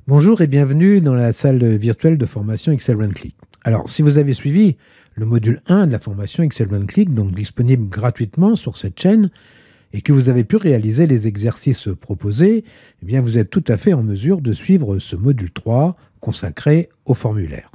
Bonjour et bienvenue dans la salle virtuelle de formation Excel One Click. Alors, si vous avez suivi le module 1 de la formation Excel One Click, donc disponible gratuitement sur cette chaîne, et que vous avez pu réaliser les exercices proposés, eh bien vous êtes tout à fait en mesure de suivre ce module 3 consacré au formulaire.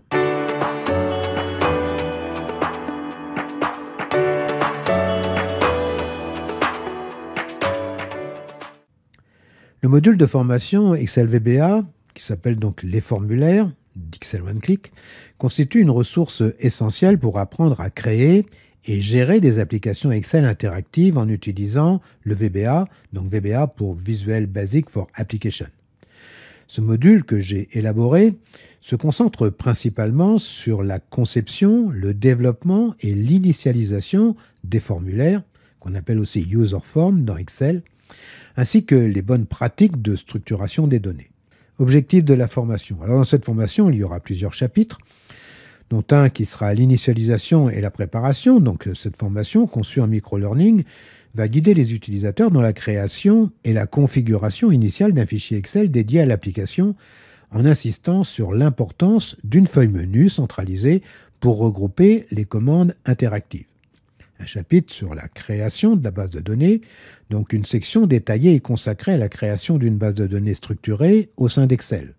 Le module de formation Excel VBA, qui s'appelle donc les formulaires d'Excel One Click, constitue une ressource essentielle pour apprendre à créer et gérer des applications Excel interactives en utilisant le VBA, donc VBA pour Visual Basic for Application. Ce module que j'ai élaboré se concentre principalement sur la conception, le développement et l'initialisation des formulaires, qu'on appelle aussi User Form dans Excel, ainsi que les bonnes pratiques de structuration des données. Objectif de la formation. Alors dans cette formation, il y aura plusieurs chapitres, dont un qui sera l'initialisation et la préparation. Donc cette formation, conçue en micro-learning, va guider les utilisateurs dans la création et la configuration initiale d'un fichier Excel dédié à l'application, en insistant sur l'importance d'une feuille menu centralisée pour regrouper les commandes interactives. Un chapitre sur la création de la base de données, donc une section détaillée et consacrée à la création d'une base de données structurée au sein d'Excel.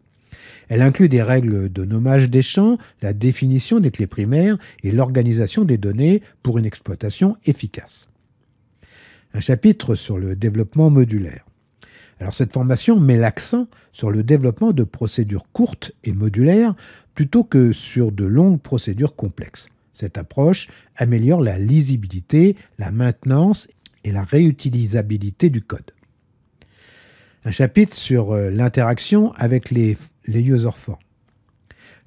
Elle inclut des règles de nommage des champs, la définition des clés primaires et l'organisation des données pour une exploitation efficace. Un chapitre sur le développement modulaire. Alors cette formation met l'accent sur le développement de procédures courtes et modulaires plutôt que sur de longues procédures complexes. Cette approche améliore la lisibilité, la maintenance et la réutilisabilité du code. Un chapitre sur l'interaction avec les user forms.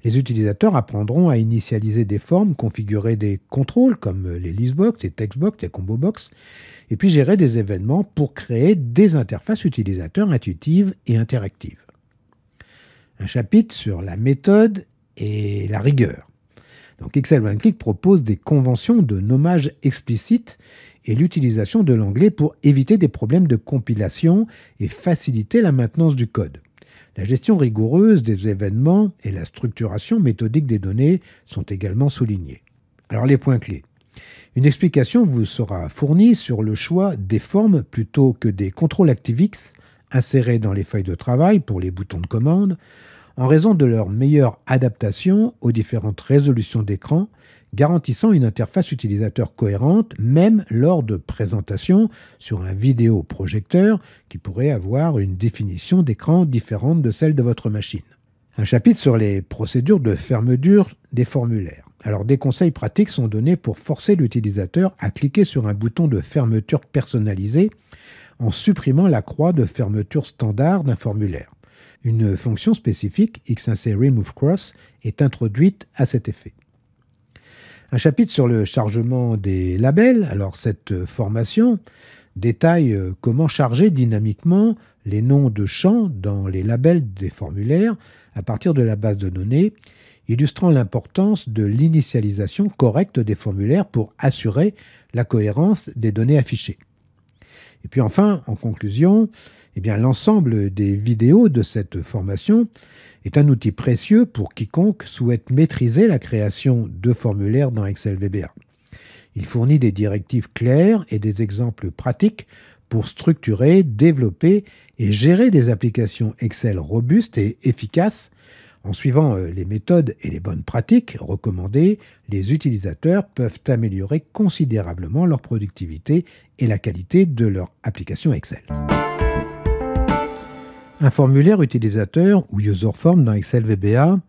Les utilisateurs apprendront à initialiser des formes, configurer des contrôles comme les listbox, les textbox, les combo box, et puis gérer des événements pour créer des interfaces utilisateurs intuitives et interactives. Un chapitre sur la méthode et la rigueur. Donc Excel One Click propose des conventions de nommage explicites et l'utilisation de l'anglais pour éviter des problèmes de compilation et faciliter la maintenance du code. La gestion rigoureuse des événements et la structuration méthodique des données sont également soulignés. Alors les points clés. Une explication vous sera fournie sur le choix des formes plutôt que des contrôles ActiveX insérés dans les feuilles de travail pour les boutons de commande, en raison de leur meilleure adaptation aux différentes résolutions d'écran, garantissant une interface utilisateur cohérente même lors de présentations sur un vidéoprojecteur qui pourrait avoir une définition d'écran différente de celle de votre machine. Un chapitre sur les procédures de fermeture des formulaires. Alors des conseils pratiques sont donnés pour forcer l'utilisateur à cliquer sur un bouton de fermeture personnalisé en supprimant la croix de fermeture standard d'un formulaire. Une fonction spécifique, X1C Remove Cross, est introduite à cet effet. Un chapitre sur le chargement des labels. Alors cette formation détaille comment charger dynamiquement les noms de champs dans les labels des formulaires à partir de la base de données, illustrant l'importance de l'initialisation correcte des formulaires pour assurer la cohérence des données affichées. Et puis enfin, en conclusion, l'ensemble des vidéos de cette formation est un outil précieux pour quiconque souhaite maîtriser la création de formulaires dans Excel VBA. Il fournit des directives claires et des exemples pratiques pour structurer, développer et gérer des applications Excel robustes et efficaces. En suivant les méthodes et les bonnes pratiques recommandées, les utilisateurs peuvent améliorer considérablement leur productivité et la qualité de leur application Excel. Un formulaire utilisateur ou user form dans Excel VBA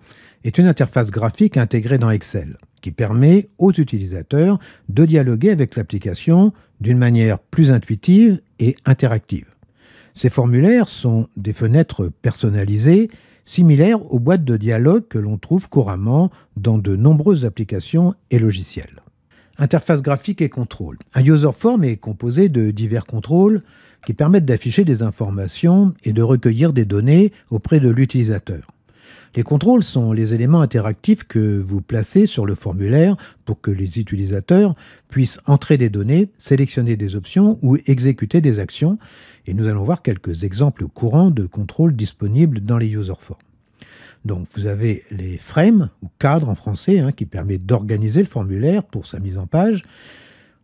est une interface graphique intégrée dans Excel qui permet aux utilisateurs de dialoguer avec l'application d'une manière plus intuitive et interactive. Ces formulaires sont des fenêtres personnalisées similaires aux boîtes de dialogue que l'on trouve couramment dans de nombreuses applications et logiciels. Interface graphique et contrôle. Un user form est composé de divers contrôles qui permettent d'afficher des informations et de recueillir des données auprès de l'utilisateur. Les contrôles sont les éléments interactifs que vous placez sur le formulaire pour que les utilisateurs puissent entrer des données, sélectionner des options ou exécuter des actions. Et nous allons voir quelques exemples courants de contrôles disponibles dans les user forms. Donc vous avez les frames ou cadres en français qui permettent d'organiser le formulaire pour sa mise en page.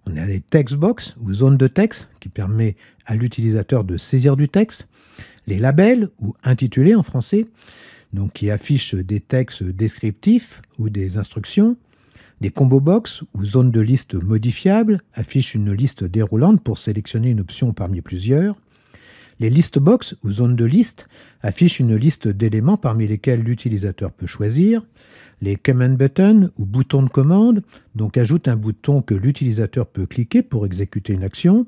On a les textbox ou zones de texte qui permet à l'utilisateur de saisir du texte. Les labels ou intitulés en français, donc qui affichent des textes descriptifs ou des instructions. Des combo box ou zones de liste modifiables affichent une liste déroulante pour sélectionner une option parmi plusieurs. Les list box ou zones de liste affichent une liste d'éléments parmi lesquels l'utilisateur peut choisir. Les command buttons ou boutons de commande donc ajoutent un bouton que l'utilisateur peut cliquer pour exécuter une action.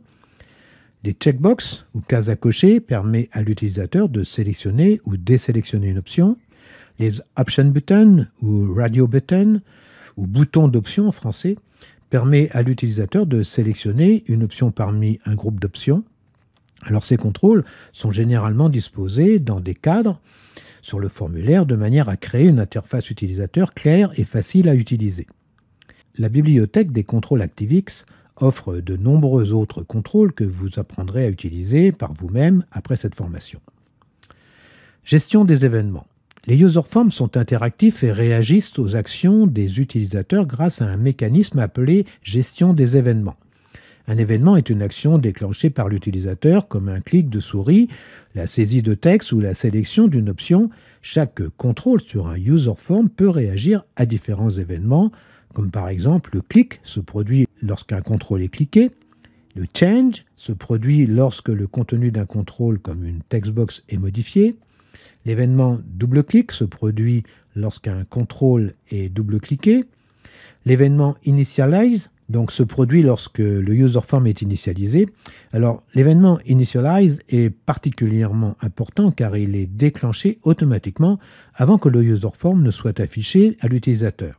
Les checkbox ou cases à cocher permettent à l'utilisateur de sélectionner ou désélectionner une option. Les option buttons ou radio buttons ou boutons d'options en français permettent à l'utilisateur de sélectionner une option parmi un groupe d'options. Alors ces contrôles sont généralement disposés dans des cadres sur le formulaire de manière à créer une interface utilisateur claire et facile à utiliser. La bibliothèque des contrôles ActiveX offre de nombreux autres contrôles que vous apprendrez à utiliser par vous-même après cette formation. Gestion des événements. Les user forms sont interactifs et réagissent aux actions des utilisateurs grâce à un mécanisme appelé gestion des événements. Un événement est une action déclenchée par l'utilisateur comme un clic de souris, la saisie de texte ou la sélection d'une option. Chaque contrôle sur un user form peut réagir à différents événements, comme par exemple le clic se produit lorsqu'un contrôle est cliqué, le change se produit lorsque le contenu d'un contrôle comme une textbox est modifié, l'événement double-clic se produit lorsqu'un contrôle est double-cliqué, l'événement initialize donc se produit lorsque le user form est initialisé. Alors, l'événement initialize est particulièrement important car il est déclenché automatiquement avant que le user form ne soit affiché à l'utilisateur.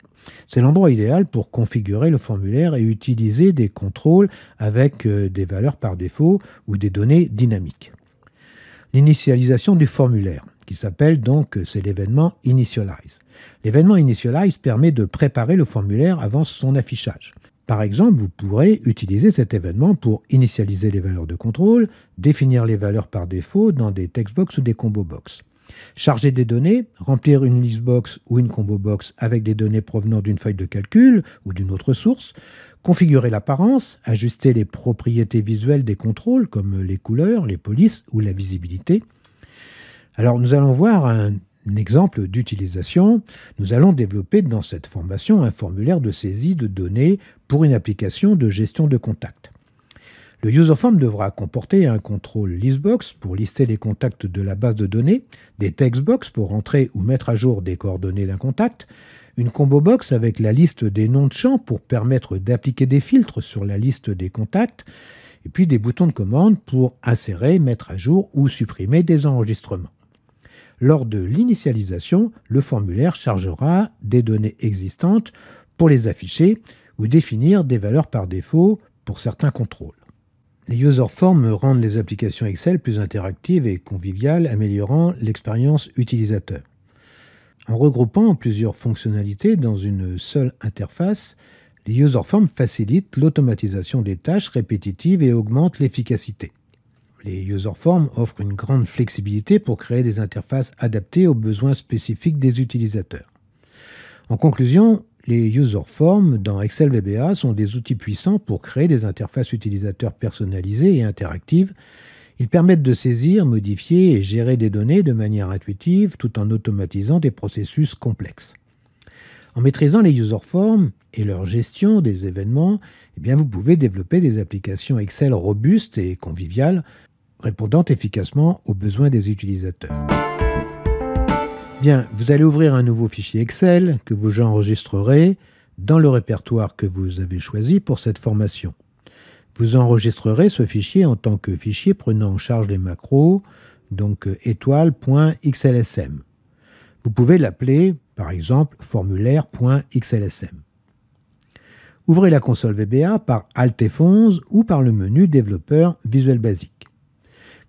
C'est l'endroit idéal pour configurer le formulaire et utiliser des contrôles avec des valeurs par défaut ou des données dynamiques. L'initialisation du formulaire, qui s'appelle donc, c'est l'événement initialize. L'événement initialize permet de préparer le formulaire avant son affichage. Par exemple, vous pourrez utiliser cet événement pour initialiser les valeurs de contrôle, définir les valeurs par défaut dans des textbox ou des combo box. Charger des données, remplir une listbox ou une combo box avec des données provenant d'une feuille de calcul ou d'une autre source, configurer l'apparence, ajuster les propriétés visuelles des contrôles comme les couleurs, les polices ou la visibilité. Alors nous allons voir un exemple d'utilisation. Nous allons développer dans cette formation un formulaire de saisie de données pour une application de gestion de contacts. Le user form devra comporter un contrôle listbox pour lister les contacts de la base de données, des textbox pour entrer ou mettre à jour des coordonnées d'un contact, une combo box avec la liste des noms de champs pour permettre d'appliquer des filtres sur la liste des contacts, et puis des boutons de commande pour insérer, mettre à jour ou supprimer des enregistrements. Lors de l'initialisation, le formulaire chargera des données existantes pour les afficher ou définir des valeurs par défaut pour certains contrôles. Les user forms rendent les applications Excel plus interactives et conviviales, améliorant l'expérience utilisateur. En regroupant plusieurs fonctionnalités dans une seule interface, les user forms facilitent l'automatisation des tâches répétitives et augmentent l'efficacité. Les user forms offrent une grande flexibilité pour créer des interfaces adaptées aux besoins spécifiques des utilisateurs. En conclusion, les user forms dans Excel VBA sont des outils puissants pour créer des interfaces utilisateurs personnalisées et interactives. Ils permettent de saisir, modifier et gérer des données de manière intuitive tout en automatisant des processus complexes. En maîtrisant les user forms et leur gestion des événements, vous pouvez développer des applications Excel robustes et conviviales, répondant efficacement aux besoins des utilisateurs. Bien, vous allez ouvrir un nouveau fichier Excel que vous enregistrerez dans le répertoire que vous avez choisi pour cette formation. Vous enregistrerez ce fichier en tant que fichier prenant en charge les macros, donc étoile.xlsm. Vous pouvez l'appeler, par exemple, formulaire.xlsm. Ouvrez la console VBA par Alt F11 ou par le menu Développeur Visual Basic.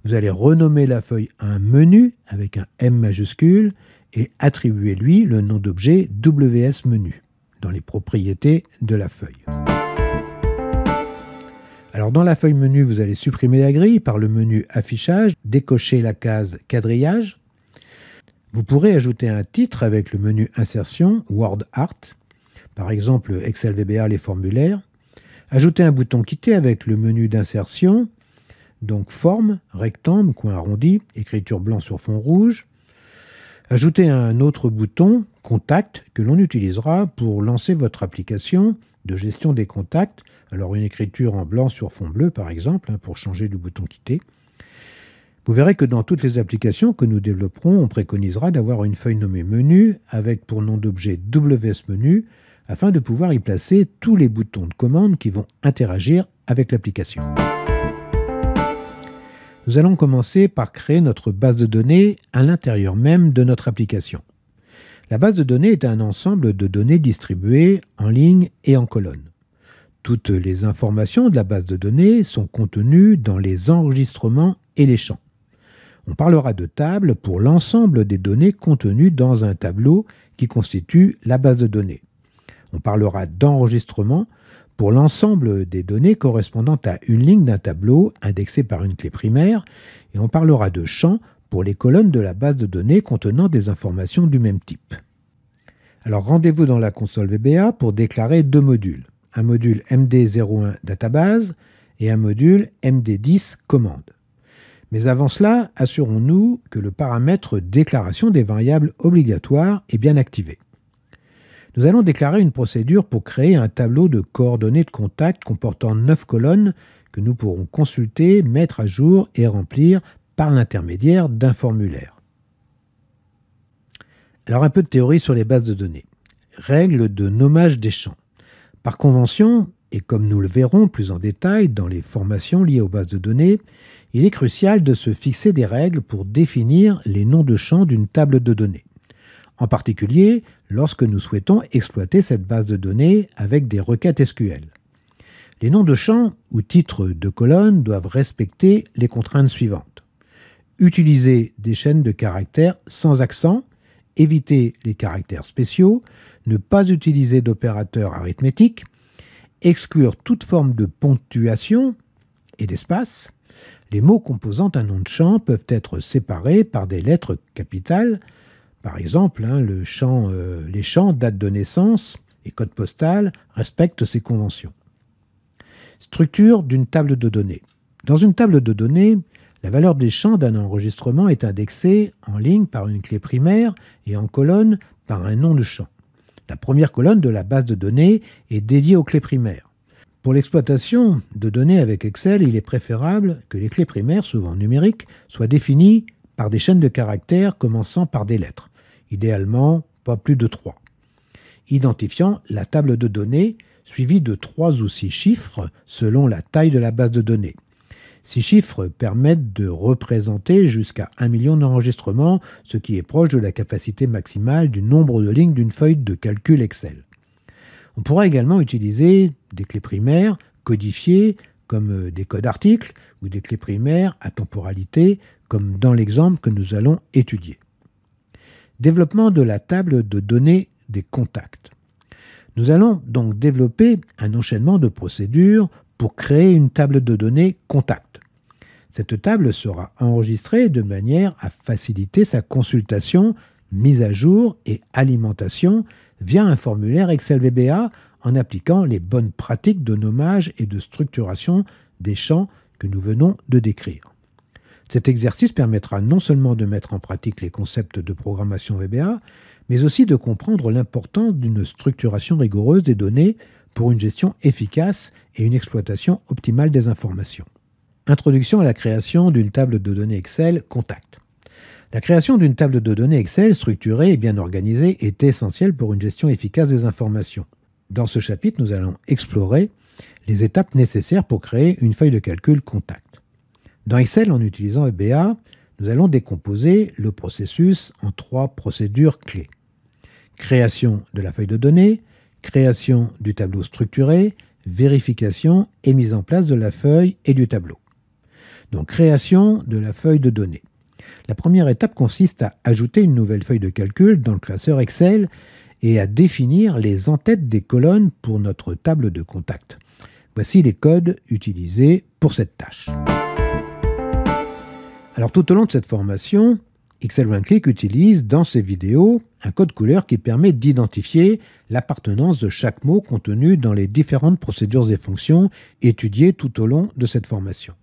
Vous allez renommer la feuille un menu avec un M majuscule et attribuez-lui le nom d'objet WS Menu dans les propriétés de la feuille. Alors dans la feuille menu, vous allez supprimer la grille par le menu Affichage, décocher la case Quadrillage. Vous pourrez ajouter un titre avec le menu Insertion, Word Art, par exemple Excel VBA, les formulaires. Ajouter un bouton Quitter avec le menu d'insertion, donc Forme, rectangle, coin arrondi, écriture blanc sur fond rouge. Ajouter un autre bouton, Contact, que l'on utilisera pour lancer votre application de gestion des contacts. Alors une écriture en blanc sur fond bleu, par exemple, pour changer du bouton Quitter. Vous verrez que dans toutes les applications que nous développerons, on préconisera d'avoir une feuille nommée Menu avec pour nom d'objet WS Menu afin de pouvoir y placer tous les boutons de commande qui vont interagir avec l'application. Nous allons commencer par créer notre base de données à l'intérieur même de notre application. La base de données est un ensemble de données distribuées en ligne et en colonne. Toutes les informations de la base de données sont contenues dans les enregistrements et les champs. On parlera de table pour l'ensemble des données contenues dans un tableau qui constitue la base de données. On parlera d'enregistrement pour l'ensemble des données correspondant à une ligne d'un tableau indexé par une clé primaire, et on parlera de champs pour les colonnes de la base de données contenant des informations du même type. Alors rendez-vous dans la console VBA pour déclarer deux modules, un module MD01 database et un module MD10 commande. Mais avant cela, assurons-nous que le paramètre déclaration des variables obligatoires est bien activé. Nous allons déclarer une procédure pour créer un tableau de coordonnées de contact comportant 9 colonnes que nous pourrons consulter, mettre à jour et remplir par l'intermédiaire d'un formulaire. Alors un peu de théorie sur les bases de données. Règle de nommage des champs. Par convention, et comme nous le verrons plus en détail dans les formations liées aux bases de données, il est crucial de se fixer des règles pour définir les noms de champs d'une table de données. En particulier, lorsque nous souhaitons exploiter cette base de données avec des requêtes SQL. Les noms de champs ou titres de colonnes doivent respecter les contraintes suivantes. Utiliser des chaînes de caractères sans accent, éviter les caractères spéciaux, ne pas utiliser d'opérateurs arithmétiques, exclure toute forme de ponctuation et d'espace. Les mots composant un nom de champ peuvent être séparés par des lettres capitales. Par exemple, les champs date de naissance et code postal respectent ces conventions. Structure d'une table de données. Dans une table de données, la valeur des champs d'un enregistrement est indexée en ligne par une clé primaire et en colonne par un nom de champ. La première colonne de la base de données est dédiée aux clés primaires. Pour l'exploitation de données avec Excel, il est préférable que les clés primaires, souvent numériques, soient définies par des chaînes de caractères commençant par des lettres, idéalement pas plus de 3, identifiant la table de données suivie de 3 ou 6 chiffres selon la taille de la base de données. Ces chiffres permettent de représenter jusqu'à 1 million d'enregistrements, ce qui est proche de la capacité maximale du nombre de lignes d'une feuille de calcul Excel. On pourra également utiliser des clés primaires codifiées comme des codes articles ou des clés primaires à temporalité comme dans l'exemple que nous allons étudier. Développement de la table de données des contacts. Nous allons donc développer un enchaînement de procédures pour créer une table de données contact. Cette table sera enregistrée de manière à faciliter sa consultation, mise à jour et alimentation via un formulaire Excel VBA en appliquant les bonnes pratiques de nommage et de structuration des champs que nous venons de décrire. Cet exercice permettra non seulement de mettre en pratique les concepts de programmation VBA, mais aussi de comprendre l'importance d'une structuration rigoureuse des données pour une gestion efficace et une exploitation optimale des informations. Introduction à la création d'une table de données Excel Contact. La création d'une table de données Excel structurée et bien organisée est essentielle pour une gestion efficace des informations. Dans ce chapitre, nous allons explorer les étapes nécessaires pour créer une feuille de calcul Contact. Dans Excel, en utilisant VBA, nous allons décomposer le processus en 3 procédures clés. Création de la feuille de données, création du tableau structuré, vérification et mise en place de la feuille et du tableau. Donc, création de la feuille de données. La première étape consiste à ajouter une nouvelle feuille de calcul dans le classeur Excel et à définir les en-têtes des colonnes pour notre table de contact. Voici les codes utilisés pour cette tâche. Alors, tout au long de cette formation, XL1Click utilise dans ses vidéos un code couleur qui permet d'identifier l'appartenance de chaque mot contenu dans les différentes procédures et fonctions étudiées tout au long de cette formation.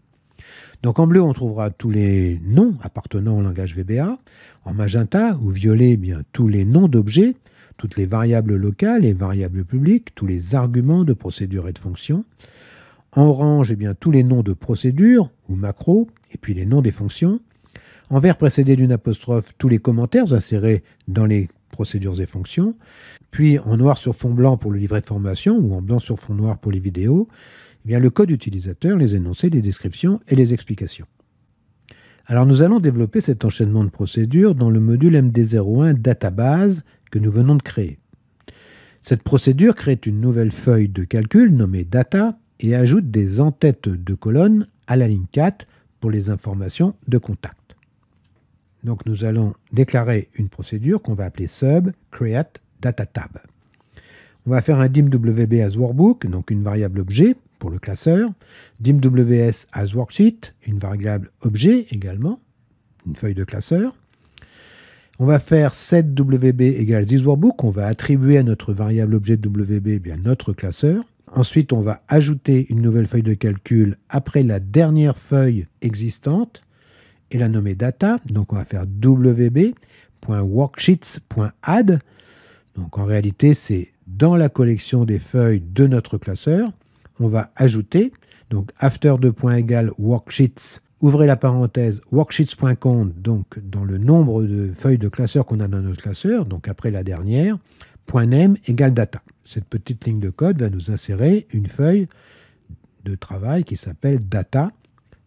Donc en bleu, on trouvera tous les noms appartenant au langage VBA. En magenta ou violet, eh bien, tous les noms d'objets, toutes les variables locales et variables publiques, tous les arguments de procédures et de fonctions. En orange, eh bien, tous les noms de procédures ou macros, et puis les noms des fonctions. En vert précédé d'une apostrophe, tous les commentaires insérés dans les procédures et fonctions. Puis en noir sur fond blanc pour le livret de formation ou en blanc sur fond noir pour les vidéos, eh bien, le code utilisateur, les énoncés, les descriptions et les explications. Alors nous allons développer cet enchaînement de procédures dans le module MD01 Database que nous venons de créer. Cette procédure crée une nouvelle feuille de calcul nommée Data et ajoute des en-têtes de colonnes à la ligne 4 pour les informations de contact. Donc nous allons déclarer une procédure qu'on va appeler sub create data tab. On va faire un dimwb as workbook, donc une variable objet pour le classeur, dimws as worksheet, une variable objet également, une feuille de classeur. On va faire setWB égale thisWorkbook, on va attribuer à notre variable objet WB eh bien, notre classeur. Ensuite, on va ajouter une nouvelle feuille de calcul après la dernière feuille existante et la nommer data. Donc on va faire wb.worksheets.add. Donc en réalité, c'est dans la collection des feuilles de notre classeur. On va ajouter, donc after worksheets, ouvrez la parenthèse, worksheets.count, donc dans le nombre de feuilles de classeur qu'on a dans notre classeur, donc après la dernière, .name égale data. Cette petite ligne de code va nous insérer une feuille de travail qui s'appelle data,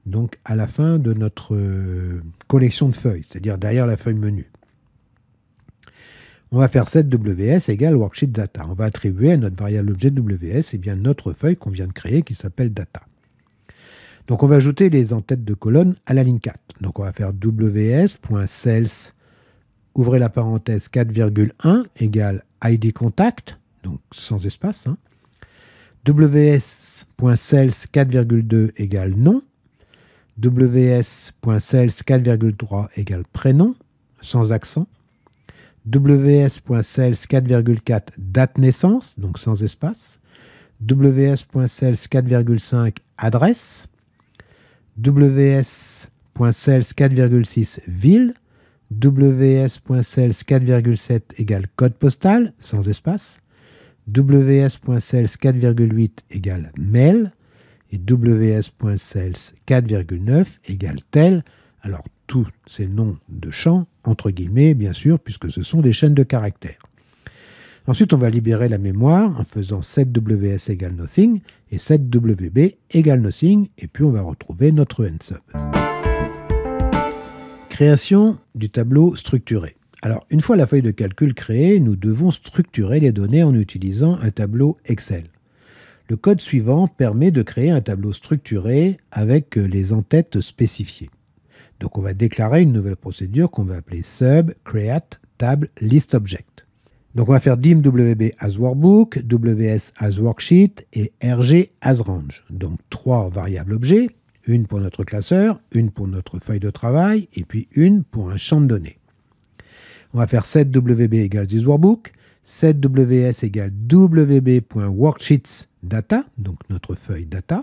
donc à la fin de notre collection de feuilles, c'est-à-dire derrière la feuille menu. On va faire setWS égale worksheet data. On va attribuer à notre variable objet WS eh bien, notre feuille qu'on vient de créer qui s'appelle data. Donc on va ajouter les en-têtes de colonne à la ligne 4. Donc on va faire ws.sales, ouvrez la parenthèse 4,1 égale ID contact, donc sans espace. ws.sales 4,2 égale nom. ws.sales 4,3 égale prénom, sans accent. ws.sales 4,4 date naissance, donc sans espace. ws.sales 4,5 adresse. ws.sales 4,6 ville. ws.sales 4,7 égale code postal, sans espace. ws.sales 4,8 égale mail. Et ws.sales 4,9 égale tel. Alors, tous ces noms de champs, entre guillemets, bien sûr, puisque ce sont des chaînes de caractères. Ensuite, on va libérer la mémoire en faisant setWS égale nothing et setWB égale nothing, et puis on va retrouver notre nsub. Création du tableau structuré. Alors, une fois la feuille de calcul créée, nous devons structurer les données en utilisant un tableau Excel. Le code suivant permet de créer un tableau structuré avec les en-têtes spécifiées. Donc on va déclarer une nouvelle procédure qu'on va appeler sub create table list object. Donc on va faire dimwb as workbook, ws as worksheet et rg as range. Donc 3 variables objets, une pour notre classeur, une pour notre feuille de travail et puis une pour un champ de données. On va faire setWB égale thisWorkbook, setWS égale wb.worksheets data, donc notre feuille data,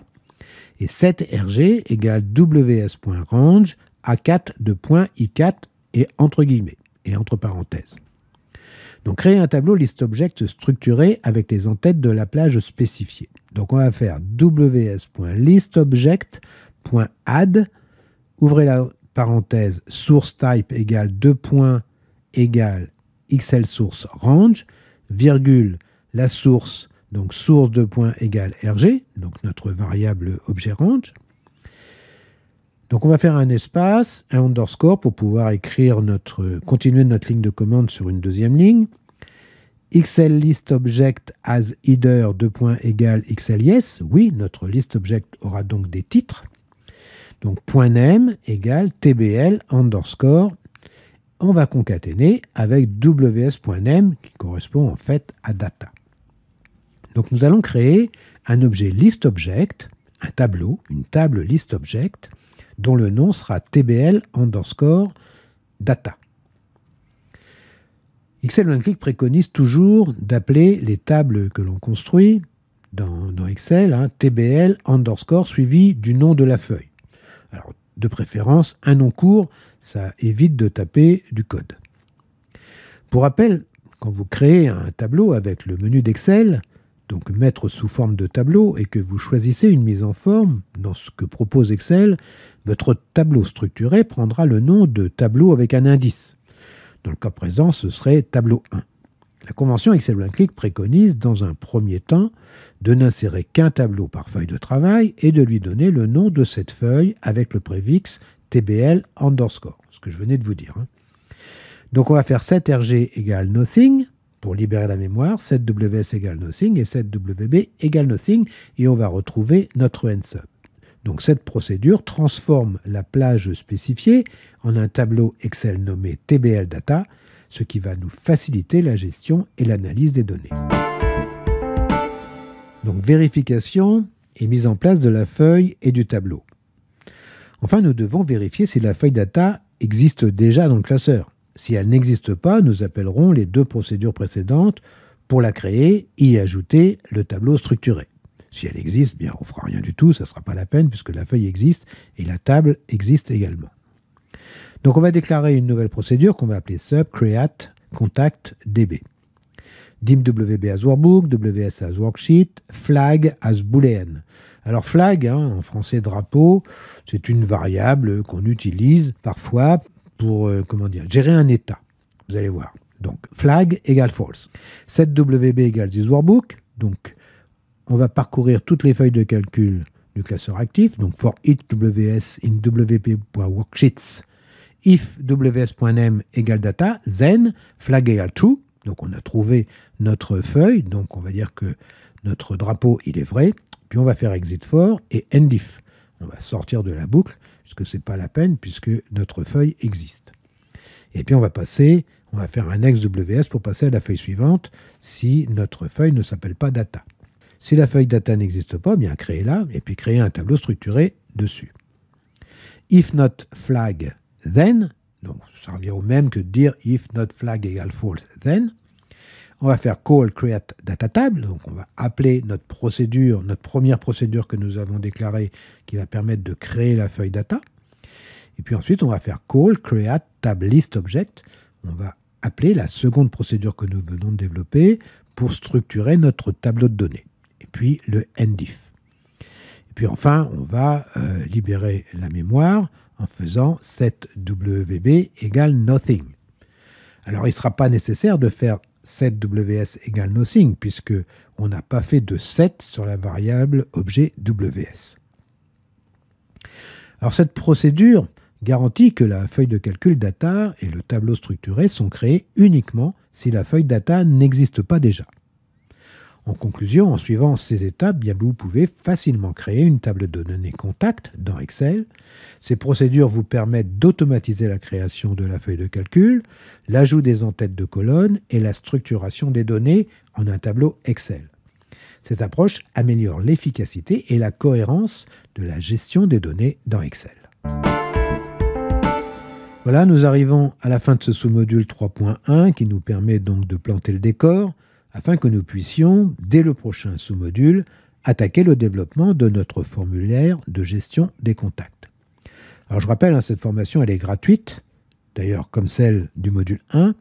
et setrg égale ws.range A4 de point I4 et entre guillemets, et entre parenthèses. Donc créer un tableau listObject structuré avec les en-têtes de la plage spécifiée. Donc on va faire ws.listObject.add, ouvrez la parenthèse, source type égale 2 points égale XL source range, virgule, la source, donc source 2 points égale RG, donc notre variable objet range. Donc on va faire un espace, un underscore pour pouvoir écrire continuer notre ligne de commande sur une deuxième ligne. XL list object as header 2 points égale XL yes. Oui, notre list object aura donc des titres. Donc .name égale tbl underscore. On va concaténer avec ws.name qui correspond en fait à data. Donc nous allons créer un objet list object, un tableau, une table list object, dont le nom sera tbl underscore data. Excel OneClick préconise toujours d'appeler les tables que l'on construit dans Excel, TBL underscore suivi du nom de la feuille. Alors, de préférence, un nom court, ça évite de taper du code. Pour rappel, quand vous créez un tableau avec le menu d'Excel, donc mettre sous forme de tableau, et que vous choisissez une mise en forme, dans ce que propose Excel, votre tableau structuré prendra le nom de tableau avec un indice. Dans le cas présent, ce serait tableau 1. La convention Excel OneClick préconise, dans un premier temps, de n'insérer qu'un tableau par feuille de travail et de lui donner le nom de cette feuille avec le préfixe TBL underscore, ce que je venais de vous dire. Donc on va faire setRG égale nothing pour libérer la mémoire, setWS égale nothing et setWB égale nothing, et on va retrouver notre nsub. Donc cette procédure transforme la plage spécifiée en un tableau Excel nommé TBL Data, ce qui va nous faciliter la gestion et l'analyse des données. Donc vérification et mise en place de la feuille et du tableau. Enfin, nous devons vérifier si la feuille data existe déjà dans le classeur. Si elle n'existe pas, nous appellerons les deux procédures précédentes pour la créer et y ajouter le tableau structuré. Si elle existe, bien, on ne fera rien du tout, ça ne sera pas la peine puisque la feuille existe et la table existe également. Donc on va déclarer une nouvelle procédure qu'on va appeler sub create contact db. Dim WB as workbook, WS as worksheet, flag as boolean. Alors flag, en français drapeau, c'est une variable qu'on utilise parfois pour gérer un état. Vous allez voir. Donc flag égale false. setWB égale this workbook. Donc on va parcourir toutes les feuilles de calcul du classeur actif. Donc for each WS in wp.worksheets, if ws.name égale data, then flag égale true. Donc on a trouvé notre feuille, donc on va dire que notre drapeau il est vrai, puis on va faire exit for et end if. On va sortir de la boucle, puisque ce n'est pas la peine, puisque notre feuille existe. Et puis on va faire un next WS pour passer à la feuille suivante, si notre feuille ne s'appelle pas data. Si la feuille data n'existe pas, bien créez-la, et puis créez un tableau structuré dessus. If not flag, then, donc ça revient au même que de dire if not flag égale false, then. On va faire call create data table, donc on va appeler notre procédure, notre première procédure que nous avons déclarée qui va permettre de créer la feuille data. Et puis ensuite, on va faire call create tab list object. On va appeler la seconde procédure que nous venons de développer pour structurer notre tableau de données. Et puis le end if. Et puis enfin, on va libérer la mémoire en faisant setWB égale nothing. Alors, il ne sera pas nécessaire de faire setWS égale nothing, puisque on n'a pas fait de set sur la variable objet WS. Alors, cette procédure garantit que la feuille de calcul data et le tableau structuré sont créés uniquement si la feuille data n'existe pas déjà. En conclusion, en suivant ces étapes, bien vous pouvez facilement créer une table de données contact dans Excel. Ces procédures vous permettent d'automatiser la création de la feuille de calcul, l'ajout des entêtes de colonnes et la structuration des données en un tableau Excel. Cette approche améliore l'efficacité et la cohérence de la gestion des données dans Excel. Voilà, nous arrivons à la fin de ce sous-module 3.1 qui nous permet donc de planter le décor, afin que nous puissions, dès le prochain sous-module, attaquer le développement de notre formulaire de gestion des contacts. Alors je rappelle, cette formation elle est gratuite, d'ailleurs comme celle du module 1,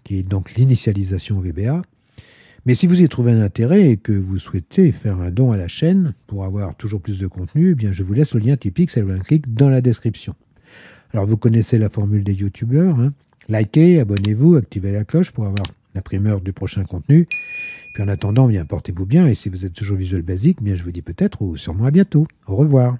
qui est donc l'initialisation au VBA. Mais si vous y trouvez un intérêt et que vous souhaitez faire un don à la chaîne pour avoir toujours plus de contenu, eh bien je vous laisse le lien Tipeee Excel OneClick dans la description. Alors vous connaissez la formule des youtubeurs, likez, abonnez-vous, activez la cloche pour avoir la primeur du prochain contenu. Puis en attendant, bien portez-vous bien, et si vous êtes toujours Visual Basic, bien je vous dis peut-être ou sûrement à bientôt. Au revoir.